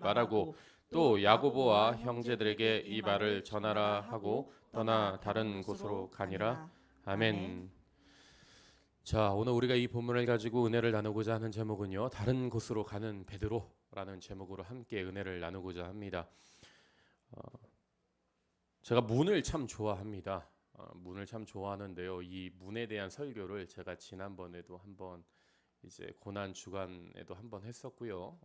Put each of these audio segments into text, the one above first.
말하고 또 야고보와 형제들에게 이 말을 전하라 하고 떠나 다른 곳으로 가니라. 아멘. 자, 오늘 우리가 이 본문을 가지고 은혜를 나누고자 하는 제목은요, 다른 곳으로 가는 베드로라는 제목으로 함께 은혜를 나누고자 합니다. 제가 문을 참 좋아합니다. 문을 참 좋아하는데요. 이 문에 대한 설교를 제가 지난번에도 한번 이제 고난 주간에도 한번 했었고요.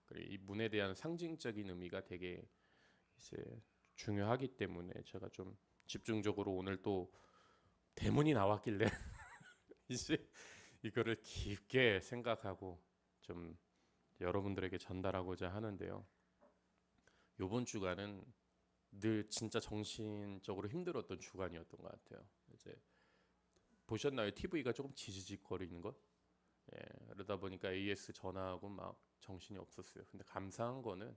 그리고 이 문에 대한 상징적인 의미가 되게 이제 중요하기 때문에 제가 좀 집중적으로 오늘 또 대문이 나왔길래 이제 이거를 깊게 생각하고 좀 여러분들에게 전달하고자 하는데요. 이번 주간은 늘 진짜 정신적으로 힘들었던 주간이었던 것 같아요. 이제 보셨나요? TV가 조금 지지직거리는 것? 예, 그러다 보니까 AS 전화하고 막 정신이 없었어요. 근데 감사한 거는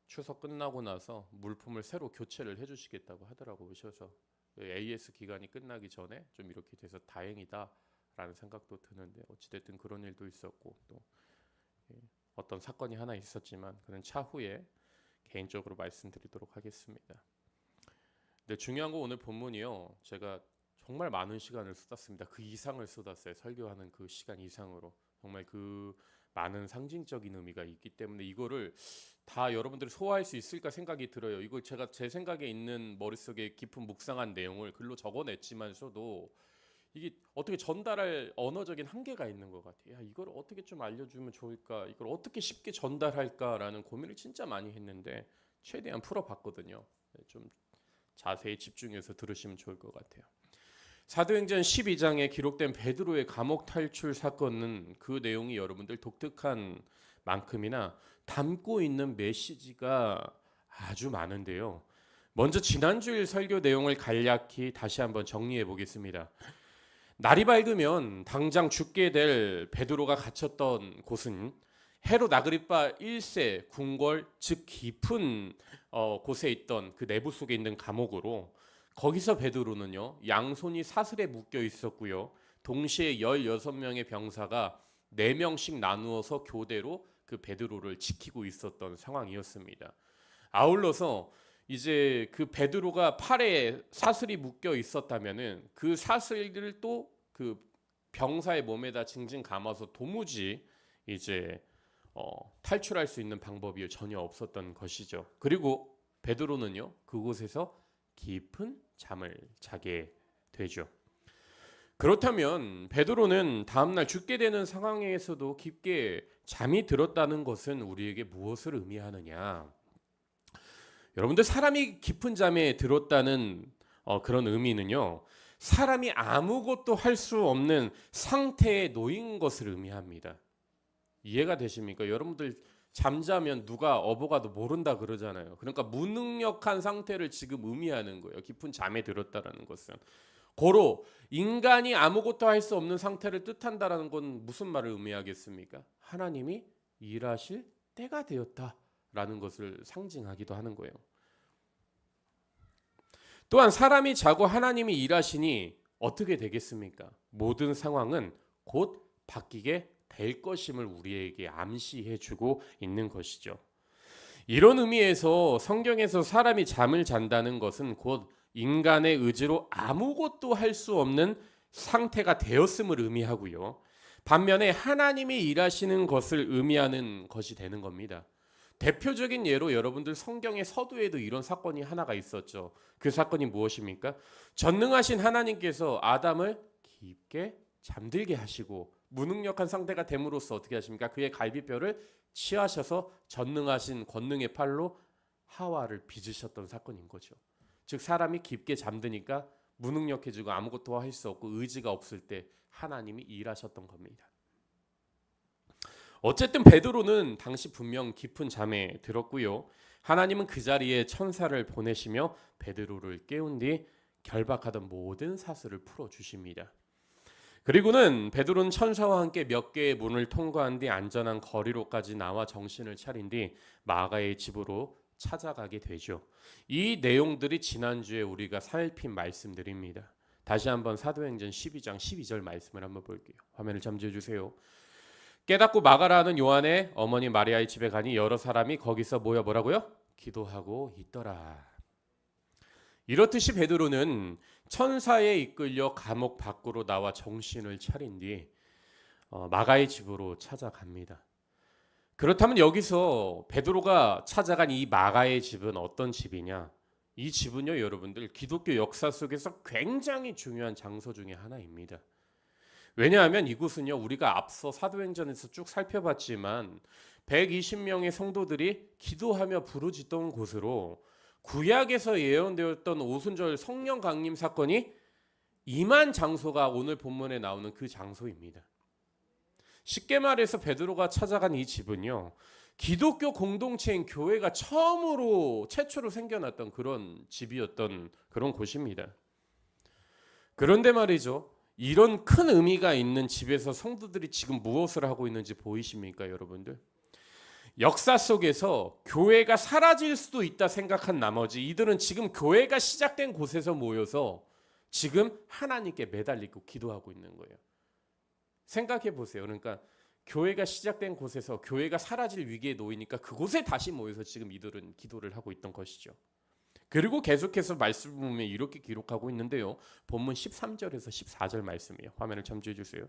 추석 끝나고 나서 물품을 새로 교체를 해주시겠다고 하더라고요. 오셔서 AS 기간이 끝나기 전에 좀 이렇게 돼서 다행이다라는 생각도 드는데 어찌됐든 그런 일도 있었고 또 어떤 사건이 하나 있었지만 그런 차후에 개인적으로 말씀드리도록 하겠습니다. 근데 중요한 거 오늘 본문이요. 제가 정말 많은 시간을 쏟았습니다. 그 이상을 쏟았어요. 설교하는 그 시간 이상으로. 정말 그 많은 상징적인 의미가 있기 때문에 이거를 다 여러분들이 소화할 수 있을까 생각이 들어요. 이거 제가 제 생각에 있는 머릿속에 깊은 묵상한 내용을 글로 적어냈지만서도 이게 어떻게 전달할 언어적인 한계가 있는 것 같아요. 야, 이걸 어떻게 좀 알려주면 좋을까? 이걸 어떻게 쉽게 전달할까라는 고민을 진짜 많이 했는데 최대한 풀어봤거든요. 좀 자세히 집중해서 들으시면 좋을 것 같아요. 사도행전 12장에 기록된 베드로의 감옥 탈출 사건은 그 내용이 여러분들 독특한 만큼이나 담고 있는 메시지가 아주 많은데요. 먼저 지난주일 설교 내용을 간략히 다시 한번 정리해 보겠습니다. 날이 밝으면 당장 죽게 될 베드로가 갇혔던 곳은 헤롯 아그리파 1세 궁궐 즉 깊은 곳에 있던 그 내부 속에 있는 감옥으로 거기서 베드로는요 양손이 사슬에 묶여 있었고요. 동시에 16명의 병사가 4명씩 나누어서 교대로 그 베드로를 지키고 있었던 상황이었습니다. 아울러서 이제 그 베드로가 팔에 사슬이 묶여 있었다면은 그 사슬을 또 그 병사의 몸에다 징징 감아서 도무지 이제 탈출할 수 있는 방법이 전혀 없었던 것이죠. 그리고 베드로는요 그곳에서 깊은 잠을 자게 되죠. 그렇다면 베드로는 다음날 죽게 되는 상황에서도 깊게 잠이 들었다는 것은 우리에게 무엇을 의미하느냐? 여러분들 사람이 깊은 잠에 들었다는 그런 의미는요. 사람이 아무것도 할 수 없는 상태에 놓인 것을 의미합니다. 이해가 되십니까? 여러분들 잠자면 누가 어버가도 모른다 그러잖아요. 그러니까 무능력한 상태를 지금 의미하는 거예요. 깊은 잠에 들었다라는 것은. 고로 인간이 아무것도 할 수 없는 상태를 뜻한다라는 건 무슨 말을 의미하겠습니까? 하나님이 일하실 때가 되었다라는 것을 상징하기도 하는 거예요. 또한 사람이 자고 하나님이 일하시니 어떻게 되겠습니까? 모든 상황은 곧 바뀌게 될 것임을 우리에게 암시해주고 있는 것이죠. 이런 의미에서 성경에서 사람이 잠을 잔다는 것은 곧 인간의 의지로 아무것도 할 수 없는 상태가 되었음을 의미하고요. 반면에 하나님이 일하시는 것을 의미하는 것이 되는 겁니다. 대표적인 예로 여러분들 성경의 서두에도 이런 사건이 하나가 있었죠. 그 사건이 무엇입니까? 전능하신 하나님께서 아담을 깊게 잠들게 하시고 무능력한 상태가 됨으로써 어떻게 하십니까? 그의 갈비뼈를 치하셔서 전능하신 권능의 팔로 하와를 빚으셨던 사건인 거죠. 즉 사람이 깊게 잠드니까 무능력해지고 아무것도 할 수 없고 의지가 없을 때 하나님이 일하셨던 겁니다. 어쨌든 베드로는 당시 분명 깊은 잠에 들었고요. 하나님은 그 자리에 천사를 보내시며 베드로를 깨운 뒤 결박하던 모든 사슬을 풀어주십니다. 그리고는 베드로는 천사와 함께 몇 개의 문을 통과한 뒤 안전한 거리로까지 나와 정신을 차린 뒤 마가의 집으로 찾아가게 되죠. 이 내용들이 지난주에 우리가 살핀 말씀들입니다. 다시 한번 사도행전 12장 12절 말씀을 한번 볼게요. 화면을 잠재해 주세요. 깨닫고 마가라는 요한의 어머니 마리아의 집에 가니 여러 사람이 거기서 모여 뭐라고요? 기도하고 있더라. 이렇듯이 베드로는 천사에 이끌려 감옥 밖으로 나와 정신을 차린 뒤 마가의 집으로 찾아갑니다. 그렇다면 여기서 베드로가 찾아간 이 마가의 집은 어떤 집이냐? 이 집은요, 여러분들 기독교 역사 속에서 굉장히 중요한 장소 중에 하나입니다. 왜냐하면 이곳은요, 우리가 앞서 사도행전에서 쭉 살펴봤지만 120명의 성도들이 기도하며 부르짖던 곳으로 구약에서 예언되었던 오순절 성령 강림 사건이 임한 장소가 오늘 본문에 나오는 그 장소입니다. 쉽게 말해서 베드로가 찾아간 이 집은요, 기독교 공동체인 교회가 최초로 생겨났던 그런 집이었던 그런 곳입니다. 그런데 말이죠, 이런 큰 의미가 있는 집에서 성도들이 지금 무엇을 하고 있는지 보이십니까, 여러분들? 역사 속에서 교회가 사라질 수도 있다 생각한 나머지 이들은 지금 교회가 시작된 곳에서 모여서 지금 하나님께 매달리고 기도하고 있는 거예요. 생각해 보세요. 그러니까 교회가 시작된 곳에서 교회가 사라질 위기에 놓이니까 그곳에 다시 모여서 지금 이들은 기도를 하고 있던 것이죠. 그리고 계속해서 말씀을 보면 이렇게 기록하고 있는데요. 본문 13절에서 14절 말씀이에요. 화면을 참조해 주세요.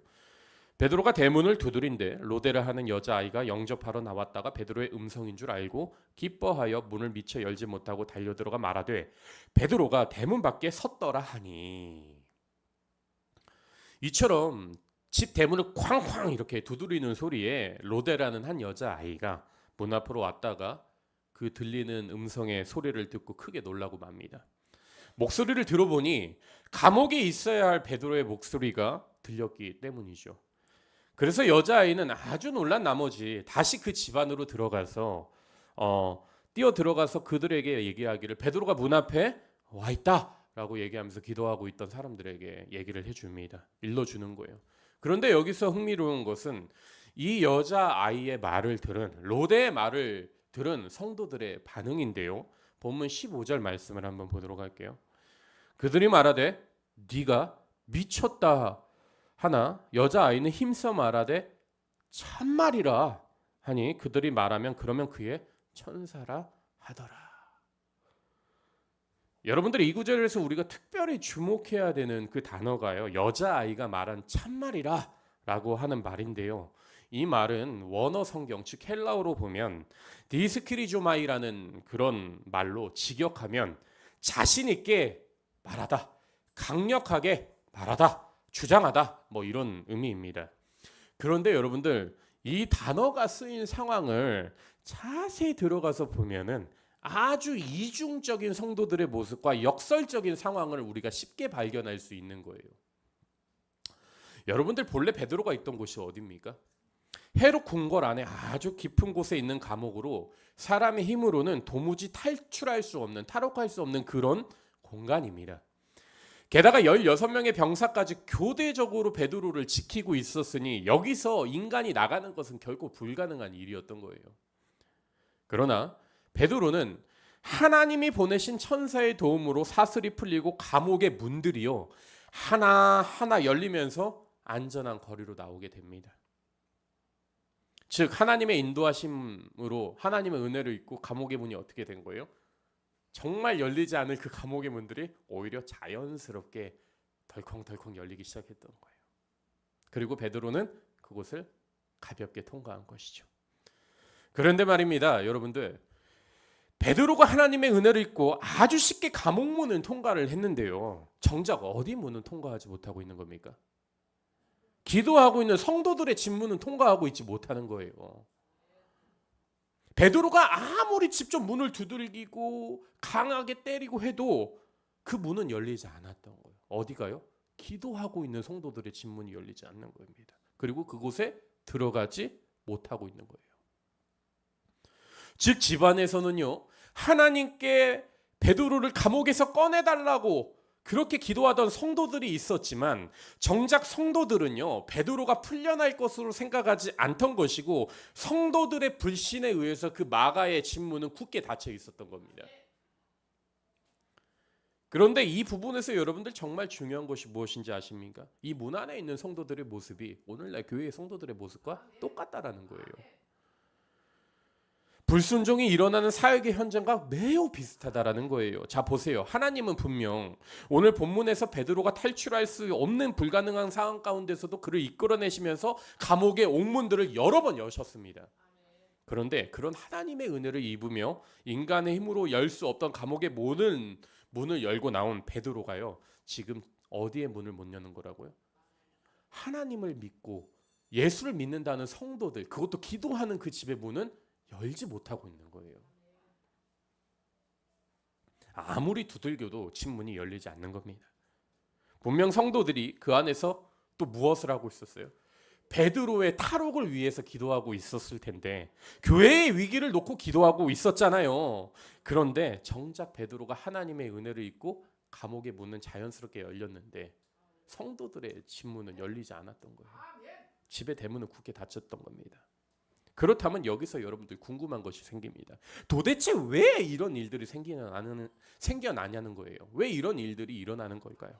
베드로가 대문을 두드린데 로데라 하는 여자아이가 영접하러 나왔다가 베드로의 음성인 줄 알고 기뻐하여 문을 미처 열지 못하고 달려들어가 말하되 베드로가 대문 밖에 섰더라 하니. 이처럼 집 대문을 쾅쾅 이렇게 두드리는 소리에 로데라는 한 여자아이가 문 앞으로 왔다가 그 들리는 음성의 소리를 듣고 크게 놀라고 맙니다. 목소리를 들어보니 감옥에 있어야 할 베드로의 목소리가 들렸기 때문이죠. 그래서 여자아이는 아주 놀란 나머지 다시 그 집 안으로 들어가서 뛰어 들어가서 그들에게 얘기하기를 베드로가 문 앞에 와 있다라고 얘기하면서 기도하고 있던 사람들에게 얘기를 해줍니다. 일러주는 거예요. 그런데 여기서 흥미로운 것은 이 여자아이의 말을 들은 로데의 말을 들은 성도들의 반응인데요. 본문 15절 말씀을 한번 보도록 할게요. 그들이 말하되 네가 미쳤다 하나 여자아이는 힘써 말하되 참말이라 하니 그들이 말하면 그러면 그의 천사라 하더라. 여러분들이 이 구절에서 우리가 특별히 주목해야 되는 그 단어가요, 여자아이가 말한 참말이라 라고 하는 말인데요. 이 말은 원어 성경 즉 헬라어로 보면 디스크리조마이라는 그런 말로 직역하면 자신 있게 말하다, 강력하게 말하다, 주장하다 뭐 이런 의미입니다. 그런데 여러분들 이 단어가 쓰인 상황을 자세히 들어가서 보면은 아주 이중적인 성도들의 모습과 역설적인 상황을 우리가 쉽게 발견할 수 있는 거예요. 여러분들 본래 베드로가 있던 곳이 어디입니까? 헤롯 궁궐 안에 아주 깊은 곳에 있는 감옥으로 사람의 힘으로는 도무지 탈출할 수 없는, 탈옥할 수 없는 그런 공간입니다. 게다가 16명의 병사까지 교대적으로 베드로를 지키고 있었으니 여기서 인간이 나가는 것은 결코 불가능한 일이었던 거예요. 그러나 베드로는 하나님이 보내신 천사의 도움으로 사슬이 풀리고 감옥의 문들이요 하나하나 열리면서 안전한 거리로 나오게 됩니다. 즉 하나님의 인도하심으로 하나님의 은혜를 입고 감옥의 문이 어떻게 된 거예요? 정말 열리지 않을 그 감옥의 문들이 오히려 자연스럽게 덜컹덜컹 열리기 시작했던 거예요. 그리고 베드로는 그곳을 가볍게 통과한 것이죠. 그런데 말입니다, 여러분들, 베드로가 하나님의 은혜를 입고 아주 쉽게 감옥 문은 통과를 했는데요. 정작 어디 문은 통과하지 못하고 있는 겁니까? 기도하고 있는 성도들의 집 문은 통과하고 있지 못하는 거예요. 베드로가 아무리 직접 문을 두들기고 강하게 때리고 해도 그 문은 열리지 않았던 거예요. 어디가요? 기도하고 있는 성도들의 집 문이 열리지 않는 겁니다. 그리고 그곳에 들어가지 못하고 있는 거예요. 즉 집안에서는요 하나님께 베드로를 감옥에서 꺼내달라고 그렇게 기도하던 성도들이 있었지만 정작 성도들은요 베드로가 풀려날 것으로 생각하지 않던 것이고 성도들의 불신에 의해서 그 마가의 집문은 굳게 닫혀 있었던 겁니다. 그런데 이 부분에서 여러분들 정말 중요한 것이 무엇인지 아십니까? 이 문 안에 있는 성도들의 모습이 오늘날 교회의 성도들의 모습과 똑같다라는 거예요. 불순종이 일어나는 사역의 현장과 매우 비슷하다라는 거예요. 자, 보세요. 하나님은 분명 오늘 본문에서 베드로가 탈출할 수 없는 불가능한 상황 가운데서도 그를 이끌어내시면서 감옥의 옥문들을 여러 번 여셨습니다. 그런데 그런 하나님의 은혜를 입으며 인간의 힘으로 열 수 없던 감옥의 문을 열고 나온 베드로가요, 지금 어디에 문을 못 여는 거라고요? 하나님을 믿고 예수를 믿는다는 성도들, 그것도 기도하는 그 집의 문은 열지 못하고 있는 거예요. 아무리 두들겨도 집 문이 열리지 않는 겁니다. 분명 성도들이 그 안에서 또 무엇을 하고 있었어요? 베드로의 탈옥을 위해서 기도하고 있었을 텐데, 교회의 위기를 놓고 기도하고 있었잖아요. 그런데 정작 베드로가 하나님의 은혜를 입고 감옥의 문은 자연스럽게 열렸는데 성도들의 집 문은 열리지 않았던 거예요. 집의 대문은 굳게 닫혔던 겁니다. 그렇다면 여기서 여러분들 궁금한 것이 생깁니다. 도대체 왜 이런 일들이 생겨나냐는 거예요. 왜 이런 일들이 일어나는 걸까요?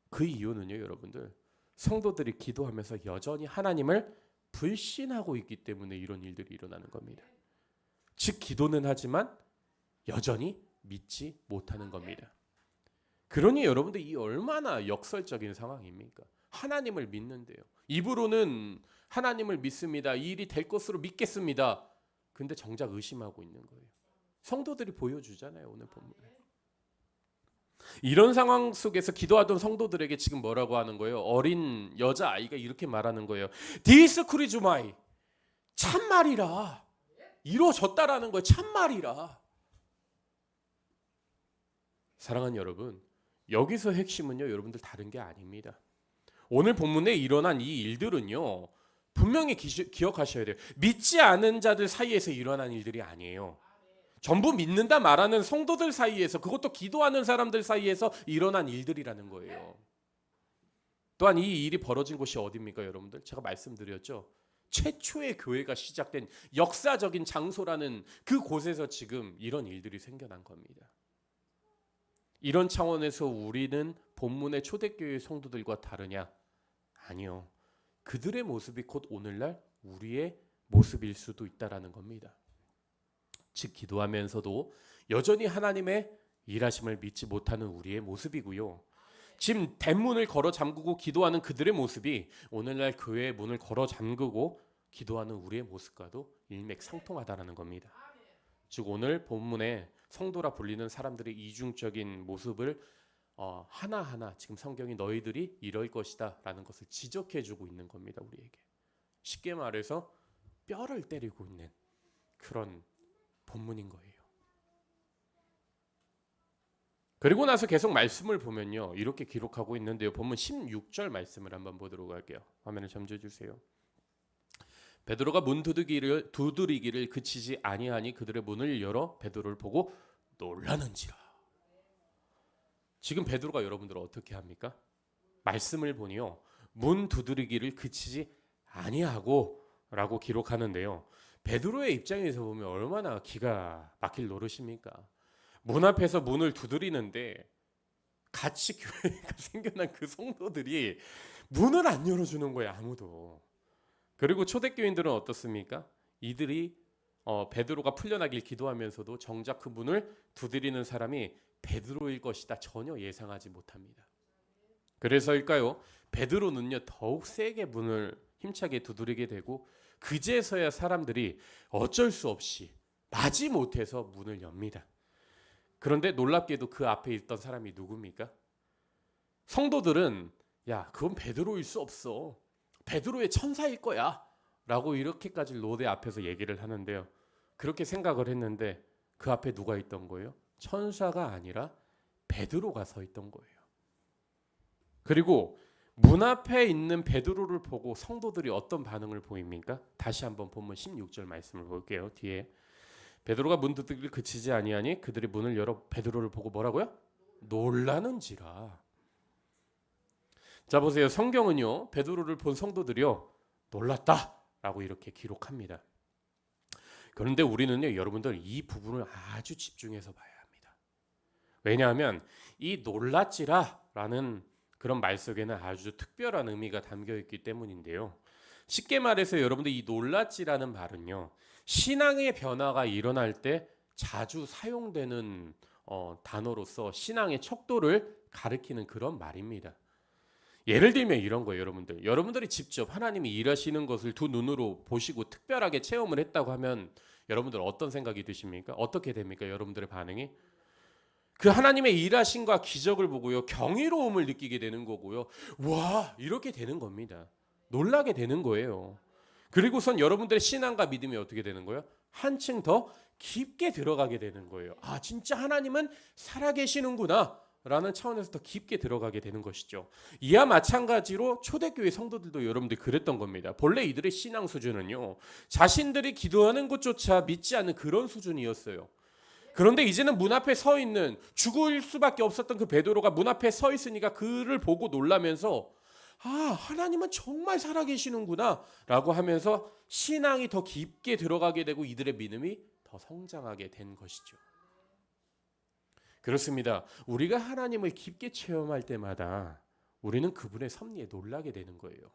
그 이유는요, 여러분들, 성도들이 기도하면서 여전히 하나님을 불신하고 있기 때문에 이런 일들이 일어나는 겁니다. 즉, 기도는 하지만 여전히 믿지 못하는 겁니다. 그러니 여러분들, 이 얼마나 역설적인 상황입니까? 하나님을 믿는데요, 입으로는 하나님을 믿습니다, 이 일이 될 것으로 믿겠습니다. 근데 정작 의심하고 있는 거예요. 성도들이 보여주잖아요, 오늘 본문에. 이런 상황 속에서 기도하던 성도들에게 지금 뭐라고 하는 거예요? 어린 여자아이가 이렇게 말하는 거예요. 디스쿠리주마이, 참말이라. 이루어졌다라는 거예요. 참말이라. 사랑하는 여러분, 여기서 핵심은요, 여러분들 다른 게 아닙니다. 오늘 본문에 일어난 이 일들은요, 분명히 기억하셔야 돼요. 믿지 않은 자들 사이에서 일어난 일들이 아니에요. 전부 믿는다 말하는 성도들 사이에서, 그것도 기도하는 사람들 사이에서 일어난 일들이라는 거예요. 또한 이 일이 벌어진 곳이 어디입니까, 여러분들? 제가 말씀드렸죠. 최초의 교회가 시작된 역사적인 장소라는 그 곳에서 지금 이런 일들이 생겨난 겁니다. 이런 차원에서 우리는 본문의 초대교회 성도들과 다르냐? 아니요. 그들의 모습이 곧 오늘날 우리의 모습일 수도 있다라는 겁니다. 즉, 기도하면서도 여전히 하나님의 일하심을 믿지 못하는 우리의 모습이고요. 지금 대문을 걸어 잠그고 기도하는 그들의 모습이 오늘날 교회의 문을 걸어 잠그고 기도하는 우리의 모습과도 일맥상통하다라는 겁니다. 즉, 오늘 본문에 성도라 불리는 사람들의 이중적인 모습을 하나하나 지금 성경이 너희들이 이럴 것이다 라는 것을 지적해주고 있는 겁니다. 우리에게. 쉽게 말해서 뼈를 때리고 있는 그런 본문인 거예요. 그리고 나서 계속 말씀을 보면요, 이렇게 기록하고 있는데요. 본문 16절 말씀을 한번 보도록 할게요. 화면을 점져주세요. 베드로가 문 두드리기를 그치지 아니하니 그들의 문을 열어 베드로를 보고 놀라는지라. 지금 베드로가 여러분들 어떻게 합니까? 말씀을 보니요, 문 두드리기를 그치지 아니하고 라고 기록하는데요. 베드로의 입장에서 보면 얼마나 기가 막힐 노릇입니까? 문 앞에서 문을 두드리는데 같이 교회가 생겨난 그 성도들이 문을 안 열어주는 거예요, 아무도. 그리고 초대교인들은 어떻습니까? 이들이 베드로가 풀려나길 기도하면서도 정작 그 문을 두드리는 사람이 베드로일 것이다 전혀 예상하지 못합니다. 그래서일까요? 베드로는요, 더욱 세게 문을 힘차게 두드리게 되고 그제서야 사람들이 어쩔 수 없이 마지못해서 문을 엽니다. 그런데 놀랍게도 그 앞에 있던 사람이 누굽니까? 성도들은 야, 그건 베드로일 수 없어, 베드로의 천사일 거야 라고 이렇게까지 로대 앞에서 얘기를 하는데요, 그렇게 생각을 했는데 그 앞에 누가 있던 거예요? 천사가 아니라 베드로가 서 있던 거예요. 그리고 문 앞에 있는 베드로를 보고 성도들이 어떤 반응을 보입니까? 다시 한번 본문 16절 말씀을 볼게요. 뒤에 베드로가 문 두드리기를 그치지 아니하니 그들이 문을 열어 베드로를 보고 뭐라고요? 놀라는지라. 자, 보세요. 성경은요, 베드로를 본 성도들이요, 놀랐다라고 이렇게 기록합니다. 그런데 우리는요, 여러분들 이 부분을 아주 집중해서 봐야 합니다. 왜냐하면 이 놀랐지라라는 그런 말 속에는 아주 특별한 의미가 담겨 있기 때문인데요. 쉽게 말해서 여러분들 이 놀랐지라는 말은요. 신앙의 변화가 일어날 때 자주 사용되는 단어로서 신앙의 척도를 가리키는 그런 말입니다. 예를 들면 이런 거예요, 여러분들. 여러분들이 직접 하나님이 일하시는 것을 두 눈으로 보시고 특별하게 체험을 했다고 하면 여러분들 어떤 생각이 드십니까? 어떻게 됩니까? 여러분들의 반응이? 그 하나님의 일하심과 기적을 보고요, 경이로움을 느끼게 되는 거고요. 와, 이렇게 되는 겁니다. 놀라게 되는 거예요. 그리고선 여러분들의 신앙과 믿음이 어떻게 되는 거예요? 한층 더 깊게 들어가게 되는 거예요. 아, 진짜 하나님은 살아계시는구나 라는 차원에서 더 깊게 들어가게 되는 것이죠. 이와 마찬가지로 초대교회 성도들도 여러분들이 그랬던 겁니다. 본래 이들의 신앙 수준은요, 자신들이 기도하는 것조차 믿지 않는 그런 수준이었어요. 그런데 이제는 문 앞에 서 있는, 죽을 수밖에 없었던 그 베드로가 문 앞에 서 있으니까 그를 보고 놀라면서 아, 하나님은 정말 살아계시는구나 라고 하면서 신앙이 더 깊게 들어가게 되고 이들의 믿음이 더 성장하게 된 것이죠. 그렇습니다. 우리가 하나님을 깊게 체험할 때마다 우리는 그분의 섭리에 놀라게 되는 거예요.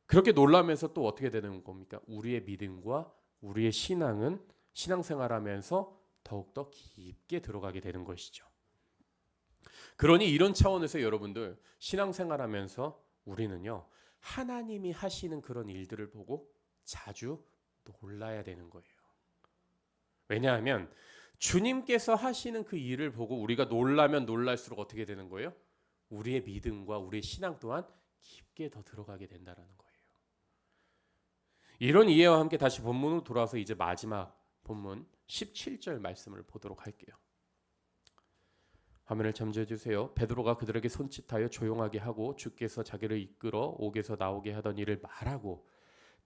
그렇게 놀라면서 또 어떻게 되는 겁니까? 우리의 믿음과 우리의 신앙은 신앙생활하면서 더욱더 깊게 들어가게 되는 것이죠. 그러니 이런 차원에서 여러분들 신앙생활하면서 우리는요, 하나님이 하시는 그런 일들을 보고 자주 놀라야 되는 거예요. 왜냐하면 주님께서 하시는 그 일을 보고 우리가 놀라면 놀랄수록 어떻게 되는 거예요? 우리의 믿음과 우리의 신앙 또한 깊게 더 들어가게 된다는 거예요. 이런 이해와 함께 다시 본문으로 돌아와서 이제 마지막 본문 17절 말씀을 보도록 할게요. 화면을 잠재해 주세요. 베드로가 그들에게 손짓하여 조용하게 하고 주께서 자기를 이끌어 옥에서 나오게 하던 일을 말하고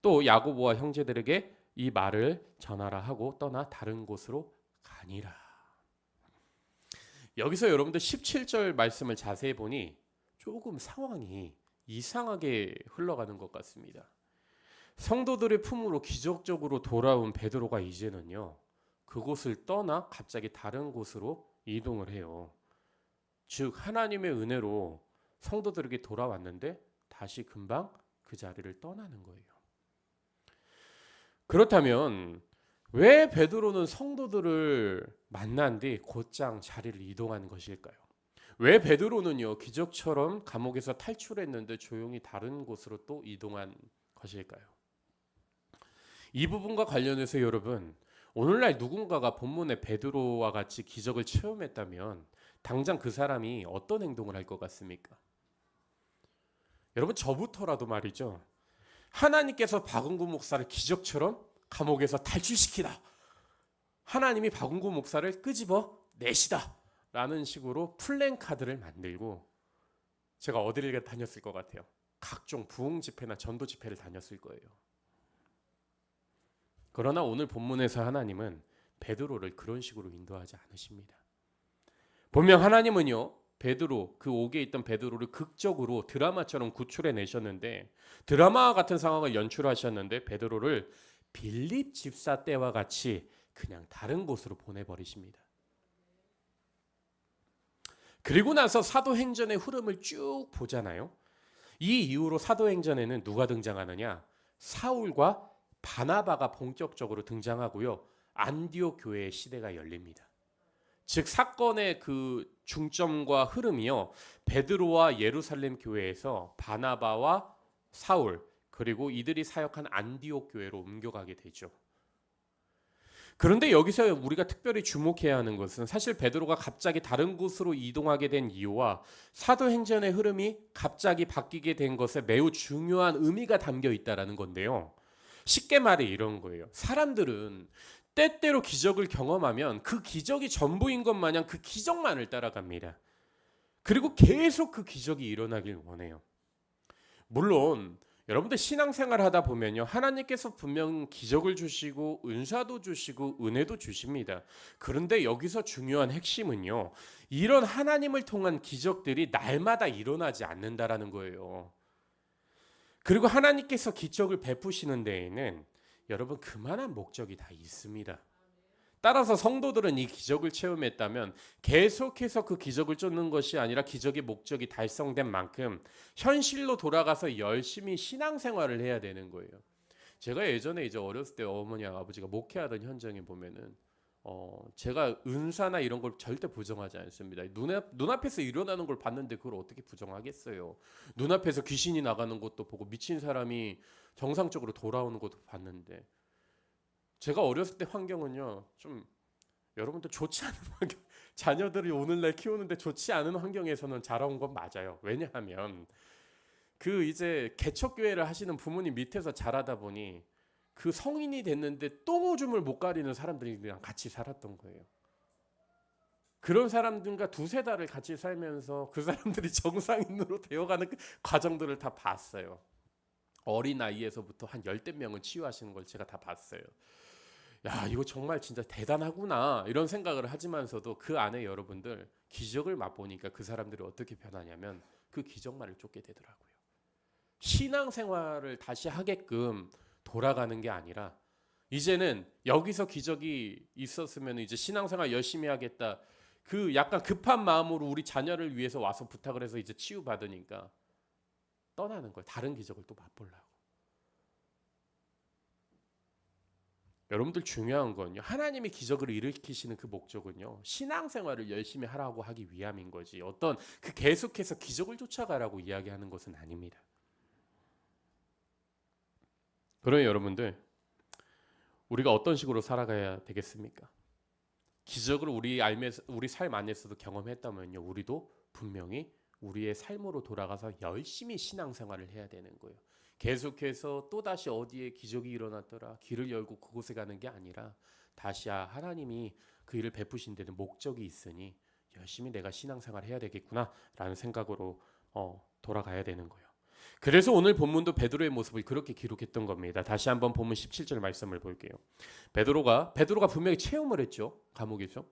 또 야고보와 형제들에게 이 말을 전하라 하고 떠나 다른 곳으로 가니라. 여기서 여러분들 17절 말씀을 자세히 보니 조금 상황이 이상하게 흘러가는 것 같습니다. 성도들의 품으로 기적적으로 돌아온 베드로가 이제는요, 그곳을 떠나 갑자기 다른 곳으로 이동을 해요. 즉 하나님의 은혜로 성도들에게 돌아왔는데 다시 금방 그 자리를 떠나는 거예요. 그렇다면 왜 베드로는 성도들을 만난 뒤 곧장 자리를 이동하는 것일까요? 왜 베드로는요, 기적처럼 감옥에서 탈출했는데 조용히 다른 곳으로 또 이동한 것일까요? 이 부분과 관련해서 여러분, 오늘날 누군가가 본문의 베드로와 같이 기적을 체험했다면 당장 그 사람이 어떤 행동을 할 것 같습니까? 여러분, 저부터라도 말이죠. 하나님께서 박은구 목사를 기적처럼 감옥에서 탈출시키다. 하나님이 박은구 목사를 끄집어 내시다. 라는 식으로 플랜카드를 만들고 제가 어디를 다녔을 것 같아요? 각종 부흥 집회나 전도 집회를 다녔을 거예요. 그러나 오늘 본문에서 하나님은 베드로를 그런 식으로 인도하지 않으십니다. 분명 하나님은요, 베드로, 그 옥에 있던 베드로를 극적으로 드라마처럼 구출해 내셨는데, 드라마와 같은 상황을 연출하셨는데 베드로를 빌립 집사 때와 같이 그냥 다른 곳으로 보내버리십니다. 그리고 나서 사도행전의 흐름을 쭉 보잖아요. 이 이후로 사도행전에는 누가 등장하느냐? 사울과 바나바가 본격적으로 등장하고요, 안디옥 교회의 시대가 열립니다. 즉 사건의 그 중점과 흐름이요, 베드로와 예루살렘 교회에서 바나바와 사울, 그리고 이들이 사역한 안디옥 교회로 옮겨가게 되죠. 그런데 여기서 우리가 특별히 주목해야 하는 것은 사실 베드로가 갑자기 다른 곳으로 이동하게 된 이유와 사도행전의 흐름이 갑자기 바뀌게 된 것에 매우 중요한 의미가 담겨 있다는 건데요. 쉽게 말해 이런 거예요. 사람들은 때때로 기적을 경험하면 그 기적이 전부인 것 마냥 그 기적만을 따라갑니다. 그리고 계속 그 기적이 일어나길 원해요. 물론 여러분들 신앙생활 하다 보면요, 하나님께서 분명 기적을 주시고 은사도 주시고 은혜도 주십니다. 그런데 여기서 중요한 핵심은요, 이런 하나님을 통한 기적들이 날마다 일어나지 않는다라는 거예요. 그리고 하나님께서 기적을 베푸시는 데에는 여러분 그만한 목적이 다 있습니다. 따라서 성도들은 이 기적을 체험했다면 계속해서 그 기적을 쫓는 것이 아니라 기적의 목적이 달성된 만큼 현실로 돌아가서 열심히 신앙생활을 해야 되는 거예요. 제가 예전에 이제 어렸을 때 어머니와 아버지가 목회하던 현장에 보면은 제가 은사나 이런 걸 절대 부정하지 않습니다. 눈앞에서 일어나는 걸 봤는데 그걸 어떻게 부정하겠어요. 눈앞에서 귀신이 나가는 것도 보고 미친 사람이 정상적으로 돌아오는 것도 봤는데, 제가 어렸을 때 환경은요, 좀 여러분들 좋지 않은 환경, 자녀들이 오늘날 키우는데 좋지 않은 환경에서는 자라온 건 맞아요. 왜냐하면 그 이제 개척교회를 하시는 부모님 밑에서 자라다 보니 그 성인이 됐는데 똥오줌을 못 가리는 사람들이랑 같이 살았던 거예요. 그런 사람들과 두세 달을 같이 살면서 그 사람들이 정상인으로 되어가는 그 과정들을 다 봤어요. 어린 나이에서부터 한 열댓 명을 치유하시는 걸 제가 다 봤어요. 야, 이거 정말 진짜 대단하구나 이런 생각을 하지만서도 그 안에 여러분들 기적을 맛보니까 그 사람들이 어떻게 변하냐면 그 기적만을 쫓게 되더라고요. 신앙생활을 다시 하게끔 돌아가는 게 아니라 이제는 여기서 기적이 있었으면 이제 신앙생활 열심히 하겠다, 그 약간 급한 마음으로 우리 자녀를 위해서 와서 부탁을 해서 이제 치유받으니까 떠나는 거예요. 다른 기적을 또 맛보려고. 여러분들 중요한 건요, 하나님이 기적을 일으키시는 그 목적은요, 신앙생활을 열심히 하라고 하기 위함인 거지 어떤 그 계속해서 기적을 쫓아가라고 이야기하는 것은 아닙니다. 그러면 여러분들, 우리가 어떤 식으로 살아가야 되겠습니까? 기적을 우리 삶 안에서도 경험했다면요, 우리도 분명히 우리의 삶으로 돌아가서 열심히 신앙생활을 해야 되는 거예요. 계속해서 또다시 어디에 기적이 일어났더라 길을 열고 그곳에 가는 게 아니라 다시 하나님이 그 일을 베푸신 데는 목적이 있으니 열심히 내가 신앙생활을 해야 되겠구나 라는 생각으로 돌아가야 되는 거예요. 그래서 오늘 본문도 베드로의 모습을 그렇게 기록했던 겁니다. 다시 한번 본문 17절 말씀을 볼게요. 베드로가 분명히 체험을 했죠. 감옥에서.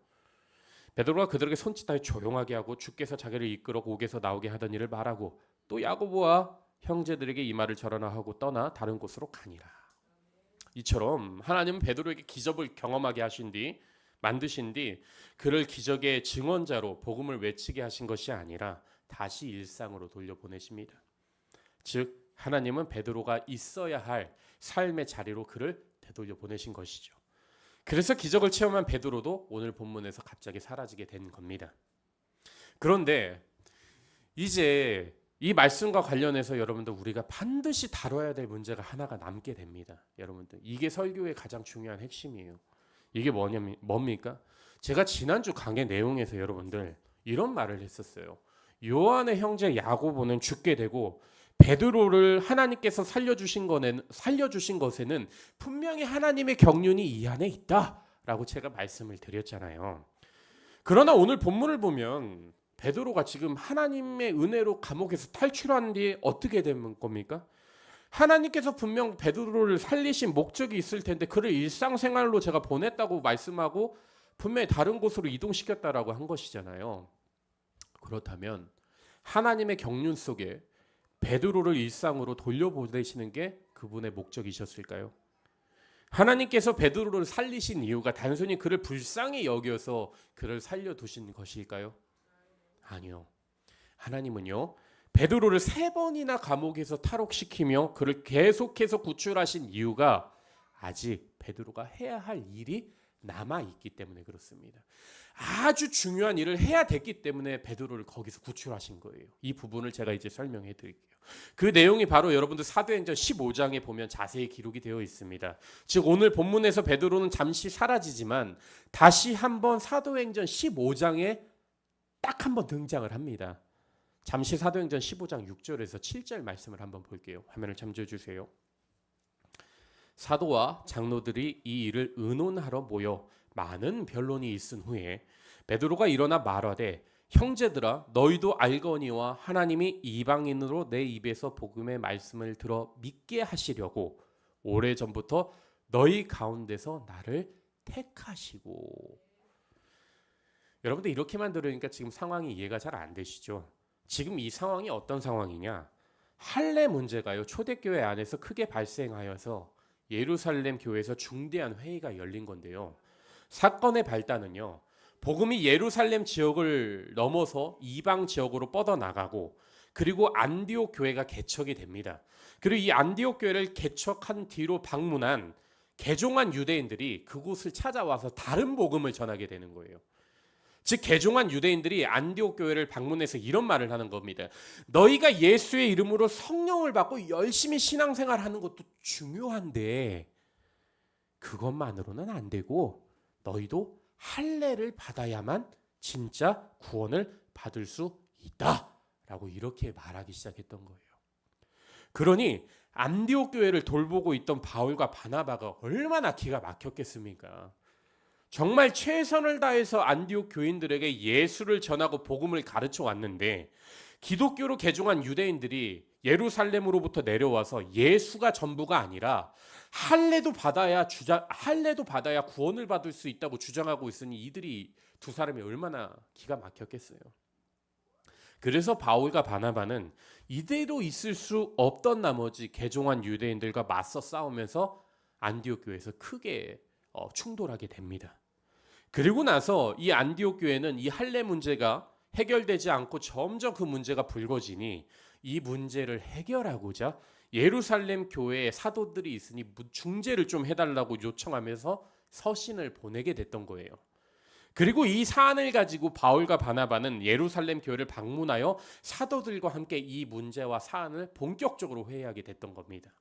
베드로가 그들에게 손짓하여 조용하게 하고 주께서 자기를 이끌어 옥에서 나오게 하던 일을 말하고 또 야고보와 형제들에게 이 말을 전하고 떠나 다른 곳으로 가니라. 이처럼 하나님은 베드로에게 기적을 경험하게 하신 뒤 만드신 뒤 그를 기적의 증언자로 복음을 외치게 하신 것이 아니라 다시 일상으로 돌려보내십니다. 즉 하나님은 베드로가 있어야 할 삶의 자리로 그를 되돌려 보내신 것이죠. 그래서 기적을 체험한 베드로도 오늘 본문에서 갑자기 사라지게 된 겁니다. 그런데 이제 이 말씀과 관련해서 여러분들 우리가 반드시 다뤄야 될 문제가 하나가 남게 됩니다. 여러분들 이게 설교의 가장 중요한 핵심이에요. 이게 뭡니까? 제가 지난주 강의 내용에서 여러분들 이런 말을 했었어요. 요한의 형제 야고보는 죽게 되고 베드로를 하나님께서 살려주신 것에는 분명히 하나님의 경륜이 이 안에 있다라고 제가 말씀을 드렸잖아요. 그러나 오늘 본문을 보면 베드로가 지금 하나님의 은혜로 감옥에서 탈출한 뒤에 어떻게 된 겁니까? 하나님께서 분명 베드로를 살리신 목적이 있을 텐데 그를 일상생활로 제가 보냈다고 말씀하고 분명히 다른 곳으로 이동시켰다라고 한 것이잖아요. 그렇다면 하나님의 경륜 속에 베드로를 일상으로 돌려보내시는 게 그분의 목적이셨을까요? 하나님께서 베드로를 살리신 이유가 단순히 그를 불쌍히 여겨서 그를 살려두신 것일까요? 아니요. 하나님은요, 베드로를 3번이나 감옥에서 탈옥시키며 그를 계속해서 구출하신 이유가 아직 베드로가 해야 할 일이 남아있기 때문에 그렇습니다. 아주 중요한 일을 해야 됐기 때문에 베드로를 거기서 구출하신 거예요. 이 부분을 제가 이제 설명해 드릴게요. 그 내용이 바로 여러분들 사도행전 15장에 보면 자세히 기록이 되어 있습니다. 즉 오늘 본문에서 베드로는 잠시 사라지지만 다시 한번 사도행전 15장에 딱 한번 등장을 합니다. 잠시 사도행전 15장 6절에서 7절 말씀을 한번 볼게요. 화면을 참조해 주세요. 사도와 장로들이 이 일을 의논하러 모여 많은 변론이 있은 후에 베드로가 일어나 말하되 형제들아 너희도 알거니와 하나님이 이방인으로 내 입에서 복음의 말씀을 들어 믿게 하시려고 오래전부터 너희 가운데서 나를 택하시고. 여러분들 이렇게만 들으니까 지금 상황이 이해가 잘 안 되시죠? 지금 이 상황이 어떤 상황이냐? 할례 문제가요 초대교회 안에서 크게 발생하여서 예루살렘 교회에서 중대한 회의가 열린 건데요. 사건의 발단은요, 복음이 예루살렘 지역을 넘어서 이방 지역으로 뻗어나가고 그리고 안디옥 교회가 개척이 됩니다. 그리고 이 안디옥 교회를 개척한 뒤로 방문한 개종한 유대인들이 그곳을 찾아와서 다른 복음을 전하게 되는 거예요. 즉 개종한 유대인들이 안디옥 교회를 방문해서 이런 말을 하는 겁니다. 너희가 예수의 이름으로 성령을 받고 열심히 신앙생활하는 것도 중요한데 그것만으로는 안 되고 너희도 할례를 받아야만 진짜 구원을 받을 수 있다라고 이렇게 말하기 시작했던 거예요. 그러니 안디옥 교회를 돌보고 있던 바울과 바나바가 얼마나 기가 막혔겠습니까? 정말 최선을 다해서 안디옥 교인들에게 예수를 전하고 복음을 가르쳐 왔는데 기독교로 개종한 유대인들이 예루살렘으로부터 내려와서 예수가 전부가 아니라 할례도 받아야 구원을 받을 수 있다고 주장하고 있으니 이들이 두 사람이 얼마나 기가 막혔겠어요. 그래서 바울과 바나바는 이대로 있을 수 없던 나머지 개종한 유대인들과 맞서 싸우면서 안디옥 교회에서 크게 충돌하게 됩니다. 그리고 나서 이 안디옥 교회는 이 할례 문제가 해결되지 않고 점점 그 문제가 불거지니 이 문제를 해결하고자 예루살렘 교회에 사도들이 있으니 중재를 좀 해달라고 요청하면서 서신을 보내게 됐던 거예요. 그리고 이 사안을 가지고 바울과 바나바는 예루살렘 교회를 방문하여 사도들과 함께 이 문제와 사안을 본격적으로 회의하게 됐던 겁니다.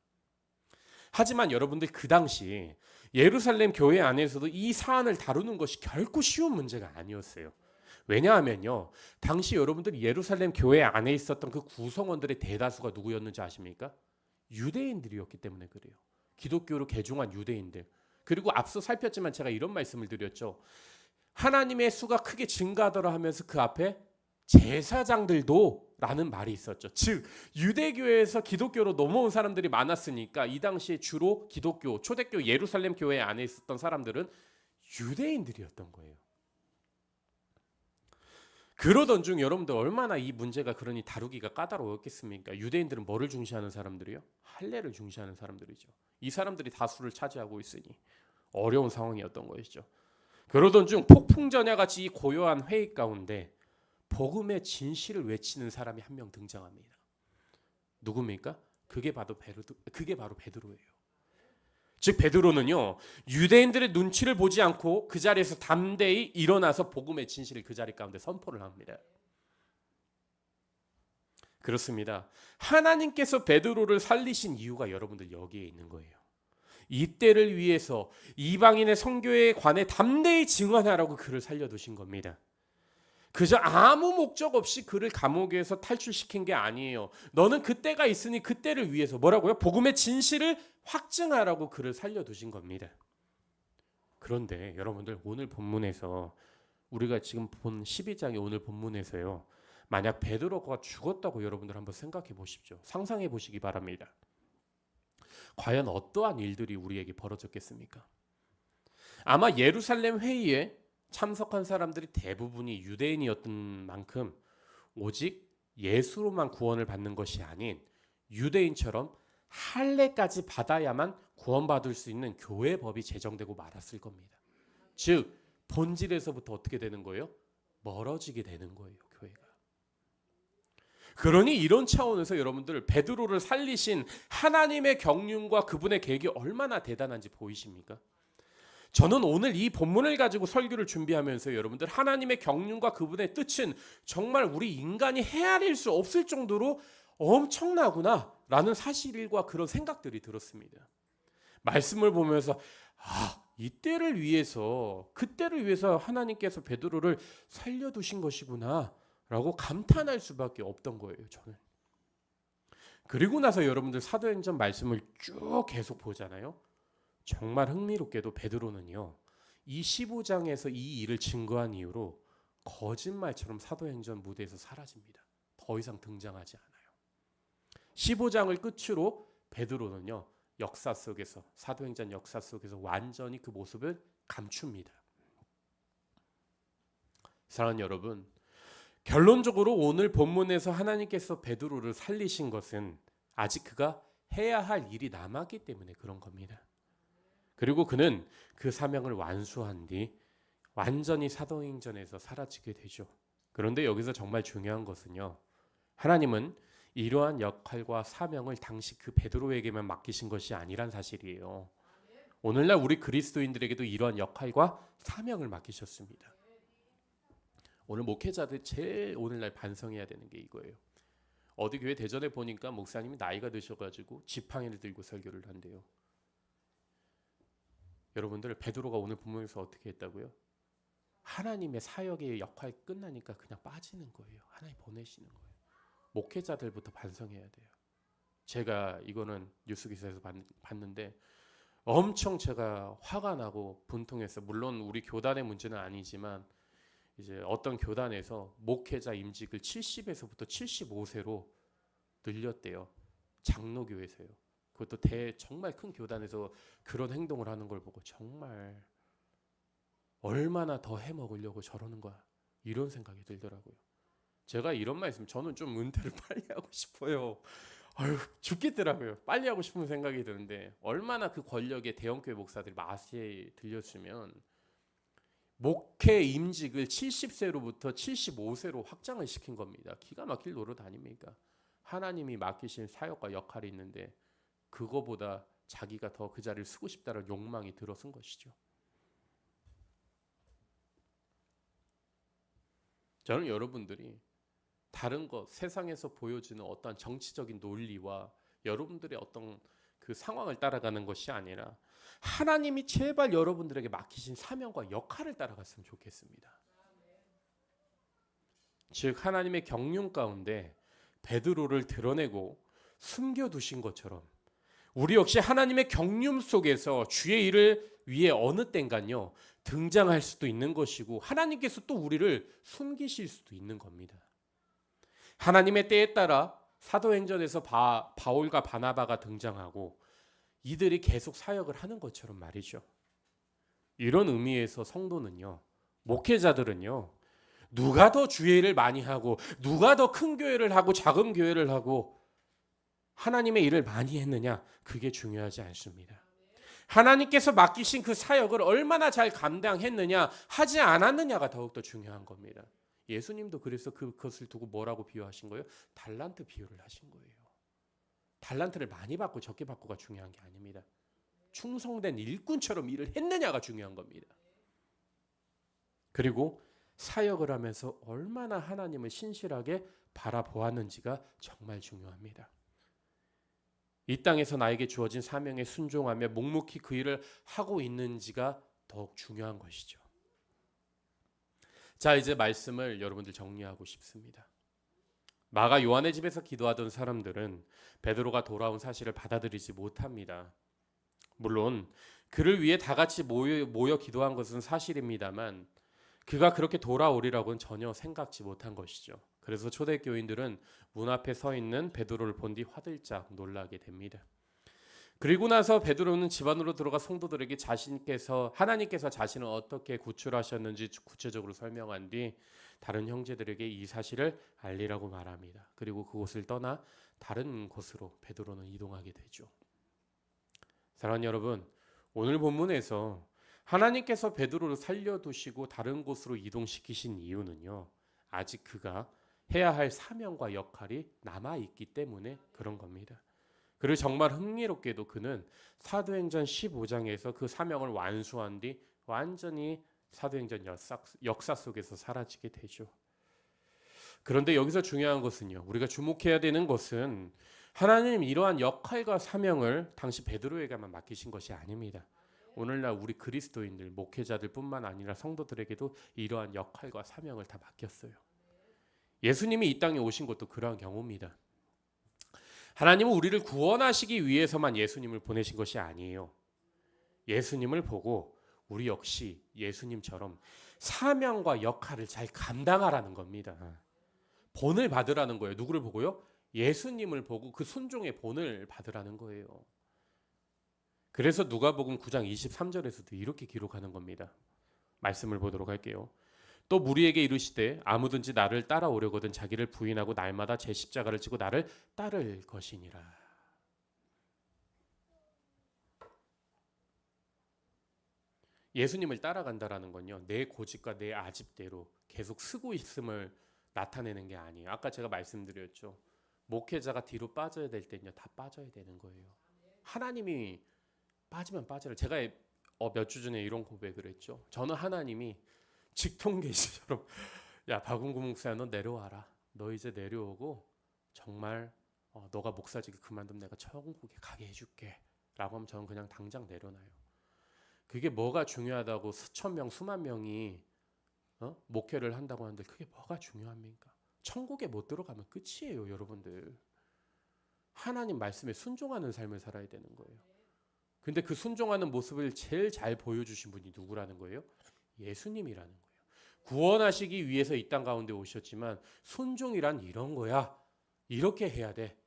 하지만 여러분들 그 당시 예루살렘 교회 안에서도 이 사안을 다루는 것이 결코 쉬운 문제가 아니었어요. 왜냐하면요, 당시 여러분들 예루살렘 교회 안에 있었던 그 구성원들의 대다수가 누구였는지 아십니까? 유대인들이었기 때문에 그래요. 기독교로 개종한 유대인들. 그리고 앞서 살폈지만 제가 이런 말씀을 드렸죠. 하나님의 수가 크게 증가하더라 하면서 그 앞에 제사장들도 라는 말이 있었죠. 즉 유대교회에서 기독교로 넘어온 사람들이 많았으니까 이 당시에 주로 기독교, 초대교 예루살렘 교회 안에 있었던 사람들은 유대인들이었던 거예요. 그러던 중 여러분들 얼마나 이 문제가 그러니 다루기가 까다로웠겠습니까? 유대인들은 뭐를 중시하는 사람들이요? 할례를 중시하는 사람들이죠. 이 사람들이 다수를 차지하고 있으니 어려운 상황이었던 것이죠. 그러던 중 폭풍전야 같이 이 고요한 회의 가운데 복음의 진실을 외치는 사람이 한 명 등장합니다. 누굽니까? 그게 바로 베드로예요. 즉 베드로는요, 유대인들의 눈치를 보지 않고 그 자리에서 담대히 일어나서 복음의 진실을 그 자리 가운데 선포를 합니다. 그렇습니다. 하나님께서 베드로를 살리신 이유가 여러분들 여기에 있는 거예요. 이때를 위해서 이방인의 선교에 관해 담대히 증언하라고 그를 살려두신 겁니다. 그저 아무 목적 없이 그를 감옥에서 탈출시킨 게 아니에요. 너는 그때가 있으니 그때를 위해서 뭐라고요? 복음의 진실을 확증하라고 그를 살려두신 겁니다. 그런데 여러분들 오늘 본문에서 우리가 지금 본 12장의 오늘 본문에서요, 만약 베드로가 죽었다고 여러분들 한번 생각해 보십시오. 상상해 보시기 바랍니다. 과연 어떠한 일들이 우리에게 벌어졌겠습니까? 아마 예루살렘 회의에 참석한 사람들이 대부분이 유대인이었던 만큼 오직 예수로만 구원을 받는 것이 아닌 유대인처럼 할례까지 받아야만 구원받을 수 있는 교회 법이 제정되고 말았을 겁니다. 즉 본질에서부터 어떻게 되는 거예요? 멀어지게 되는 거예요, 교회가. 그러니 이런 차원에서 여러분들 베드로를 살리신 하나님의 경륜과 그분의 계획이 얼마나 대단한지 보이십니까? 저는 오늘 이 본문을 가지고 설교를 준비하면서 여러분들 하나님의 경륜과 그분의 뜻은 정말 우리 인간이 헤아릴 수 없을 정도로 엄청나구나 라는 사실과 그런 생각들이 들었습니다. 말씀을 보면서 이때를 위해서 그때를 위해서 하나님께서 베드로를 살려두신 것이구나 라고 감탄할 수밖에 없던 거예요, 저는. 그리고 나서 여러분들 사도행전 말씀을 쭉 계속 보잖아요. 정말 흥미롭게도 베드로는요, 이 15장에서 이 일을 증거한 이후로 거짓말처럼 사도행전 무대에서 사라집니다. 더 이상 등장하지 않아요. 15장을 끝으로 베드로는요, 역사 속에서, 사도행전 역사 속에서 완전히 그 모습을 감춥니다. 사랑하는 여러분, 결론적으로 오늘 본문에서 하나님께서 베드로를 살리신 것은 아직 그가 해야 할 일이 남았기 때문에 그런 겁니다. 그리고 그는 그 사명을 완수한 뒤 완전히 사도행전에서 사라지게 되죠. 그런데 여기서 정말 중요한 것은요, 하나님은 이러한 역할과 사명을 당시 그 베드로에게만 맡기신 것이 아니란 사실이에요. 오늘날 우리 그리스도인들에게도 이러한 역할과 사명을 맡기셨습니다. 오늘 목회자들 제일 오늘날 반성해야 되는 게 이거예요. 어디 교회 대전에 보니까 목사님이 나이가 드셔가지고 지팡이를 들고 설교를 한대요. 여러분들, 베드로가 오늘 본문에서 어떻게 했다고요? 하나님의 사역의 역할 끝나니까 그냥 빠지는 거예요. 하나님 보내시는 거예요. 목회자들부터 반성해야 돼요. 제가 이거는 뉴스 기사에서 봤는데 엄청 제가 화가 나고 분통했어요. 물론 우리 교단의 문제는 아니지만 이제 어떤 교단에서 목회자 임직을 70에서부터 75세로 늘렸대요. 장로교에서요. 그것도 정말 큰 교단에서 그런 행동을 하는 걸 보고 정말 얼마나 더 해먹으려고 저러는 거야, 이런 생각이 들더라고요. 제가 이런 말 있으면 저는 좀 은퇴를 빨리 하고 싶어요. 아유, 죽겠더라고요. 빨리 하고 싶은 생각이 드는데 얼마나 그 권력의 대형교회 목사들이 맛에 들렸으면 목회 임직을 70세로부터 75세로 확장을 시킨 겁니다. 기가 막힐 노릇 아닙니까? 하나님이 맡기신 사역과 역할이 있는데 그거보다 자기가 더 그 자리를 쓰고 싶다는 욕망이 들어선 것이죠. 저는 여러분들이 다른 것, 세상에서 보여지는 어떤 정치적인 논리와 여러분들의 어떤 그 상황을 따라가는 것이 아니라 하나님이 제발 여러분들에게 맡기신 사명과 역할을 따라갔으면 좋겠습니다. 즉 하나님의 경륜 가운데 베드로를 드러내고 숨겨두신 것처럼 우리 역시 하나님의 경륜 속에서 주의 일을 위해 어느 땐간요 등장할 수도 있는 것이고 하나님께서 또 우리를 숨기실 수도 있는 겁니다. 하나님의 때에 따라 사도행전에서 바울과 바나바가 등장하고 이들이 계속 사역을 하는 것처럼 말이죠. 이런 의미에서 성도는요, 목회자들은요, 누가 더 주의 일을 많이 하고 누가 더 큰 교회를 하고 작은 교회를 하고 하나님의 일을 많이 했느냐, 그게 중요하지 않습니다. 하나님께서 맡기신 그 사역을 얼마나 잘 감당했느냐, 하지 않았느냐가 더욱더 중요한 겁니다. 예수님도 그래서 그것을 두고 뭐라고 비유하신 거예요? 달란트 비유를 하신 거예요. 달란트를 많이 받고 적게 받고가 중요한 게 아닙니다. 충성된 일꾼처럼 일을 했느냐가 중요한 겁니다. 그리고 사역을 하면서 얼마나 하나님을 신실하게 바라보았는지가 정말 중요합니다. 이 땅에서 나에게 주어진 사명에 순종하며 묵묵히 그 일을 하고 있는지가 더욱 중요한 것이죠. 자, 이제 말씀을 여러분들 정리하고 싶습니다. 마가 요한의 집에서 기도하던 사람들은 베드로가 돌아온 사실을 받아들이지 못합니다. 물론 그를 위해 다 같이 모여 기도한 것은 사실입니다만 그가 그렇게 돌아오리라고는 전혀 생각지 못한 것이죠. 그래서 초대교인들은 문 앞에 서 있는 베드로를 본 뒤 화들짝 놀라게 됩니다. 그리고 나서 베드로는 집 안으로 들어가 성도들에게 하나님께서 자신을 어떻게 구출하셨는지 구체적으로 설명한 뒤 다른 형제들에게 이 사실을 알리라고 말합니다. 그리고 그곳을 떠나 다른 곳으로 베드로는 이동하게 되죠. 사랑하는 여러분, 오늘 본문에서 하나님께서 베드로를 살려두시고 다른 곳으로 이동시키신 이유는요, 아직 그가 해야 할 사명과 역할이 남아있기 때문에 그런 겁니다. 그리고 정말 흥미롭게도 그는 사도행전 15장에서 그 사명을 완수한 뒤 완전히 사도행전 역사 속에서 사라지게 되죠. 그런데 여기서 중요한 것은요, 우리가 주목해야 되는 것은 하나님 이러한 역할과 사명을 당시 베드로에게만 맡기신 것이 아닙니다. 오늘날 우리 그리스도인들, 목회자들 뿐만 아니라 성도들에게도 이러한 역할과 사명을 다 맡겼어요. 예수님이 이 땅에 오신 것도 그러한 경우입니다. 하나님은 우리를 구원하시기 위해서만 예수님을 보내신 것이 아니에요. 예수님을 보고 우리 역시 예수님처럼 사명과 역할을 잘 감당하라는 겁니다. 본을 받으라는 거예요. 누구를 보고요? 예수님을 보고 그 순종의 본을 받으라는 거예요. 그래서 누가복음 9장 23절에서도 이렇게 기록하는 겁니다. 말씀을 보도록 할게요. 또 무리에게 이르시되 아무든지 나를 따라오려거든 자기를 부인하고 날마다 제 십자가를 지고 나를 따를 것이니라. 예수님을 따라간다라는 건요, 내 고집과 내 아집대로 계속 쓰고 있음을 나타내는 게 아니에요. 아까 제가 말씀드렸죠. 목회자가 뒤로 빠져야 될 때는요, 다 빠져야 되는 거예요. 하나님이 빠지면 빠져요. 제가 몇 주 전에 이런 고백을 했죠. 저는 하나님이 직통계시처럼 야, 박은구 목사야, 너 내려와라. 너 이제 내려오고 정말 너가 목사직을 그만두면 내가 천국에 가게 해줄게 라고 하면 저는 그냥 당장 내려놔요. 그게 뭐가 중요하다고 수천 명 수만 명이 목회를 한다고 하는데 그게 뭐가 중요합니까? 천국에 못 들어가면 끝이에요, 여러분들. 하나님 말씀에 순종하는 삶을 살아야 되는 거예요. 근데 그 순종하는 모습을 제일 잘 보여주신 분이 누구라는 거예요? 예수님이라는 거예요. 구원하시기 위해서 이 땅 가운데 오셨지만 순종이란 이런 거야. 이렇게 해야 돼.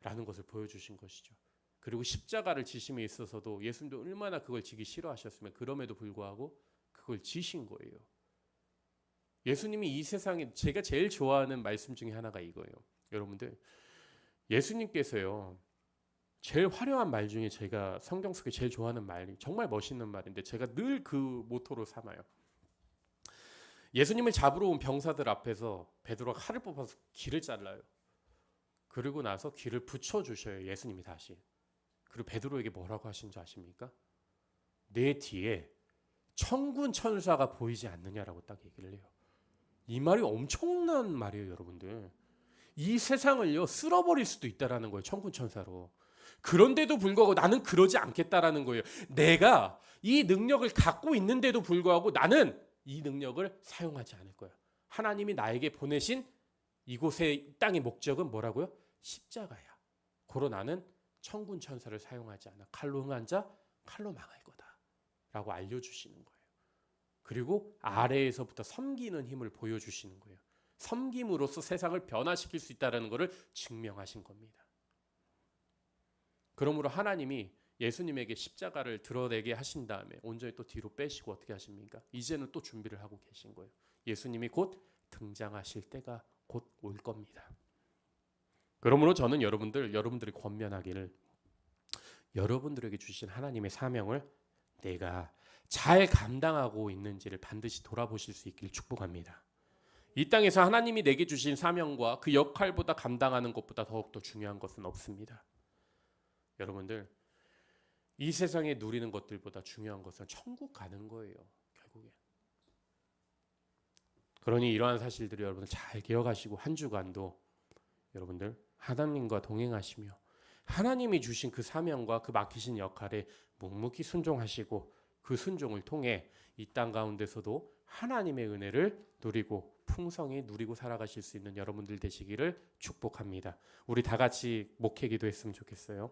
라는 것을 보여주신 것이죠. 그리고 십자가를 지심에 있어서도 예수님도 얼마나 그걸 지기 싫어하셨으면 그럼에도 불구하고 그걸 지신 거예요. 예수님이 이 세상에 제가 제일 좋아하는 말씀 중에 하나가 이거예요. 여러분들, 예수님께서요, 제일 화려한 말 중에 제가 성경 속에 제일 좋아하는 말이 정말 멋있는 말인데 제가 늘 그 모토로 삼아요. 예수님을 잡으러 온 병사들 앞에서 베드로가 칼을 뽑아서 귀를 잘라요. 그리고 나서 귀를 붙여주셔요, 예수님이 다시. 그리고 베드로에게 뭐라고 하신 줄 아십니까? 내 뒤에 천군 천사가 보이지 않느냐라고 딱 얘기를 해요. 이 말이 엄청난 말이에요, 여러분들. 이 세상을요, 쓸어버릴 수도 있다라는 거예요, 천군 천사로. 그런데도 불구하고 나는 그러지 않겠다라는 거예요. 내가 이 능력을 갖고 있는데도 불구하고 나는 이 능력을 사용하지 않을 거야. 하나님이 나에게 보내신 이곳의 땅의 목적은 뭐라고요? 십자가야. 고로 나는 천군 천사를 사용하지 않아. 칼로 흥한 자 칼로 망할 거다 라고 알려주시는 거예요. 그리고 아래에서부터 섬기는 힘을 보여주시는 거예요. 섬김으로써 세상을 변화시킬 수 있다는 것을 증명하신 겁니다. 그러므로 하나님이 예수님에게 십자가를 드러내게 하신 다음에 온전히 또 뒤로 빼시고 어떻게 하십니까? 이제는 또 준비를 하고 계신 거예요. 예수님이 곧 등장하실 때가 곧 올 겁니다. 그러므로 저는 여러분들이 권면하기를 여러분들에게 주신 하나님의 사명을 내가 잘 감당하고 있는지를 반드시 돌아보실 수 있기를 축복합니다. 이 땅에서 하나님이 내게 주신 사명과 그 역할보다 감당하는 것보다 더욱더 중요한 것은 없습니다. 여러분들, 이 세상에 누리는 것들보다 중요한 것은 천국 가는 거예요, 결국에. 그러니 이러한 사실들을 여러분들 잘 기억하시고 한 주간도 여러분들 하나님과 동행하시며 하나님이 주신 그 사명과 그 맡기신 역할에 묵묵히 순종하시고 그 순종을 통해 이 땅 가운데서도 하나님의 은혜를 누리고 풍성히 누리고 살아가실 수 있는 여러분들 되시기를 축복합니다. 우리 다 같이 목회 기도했으면 좋겠어요.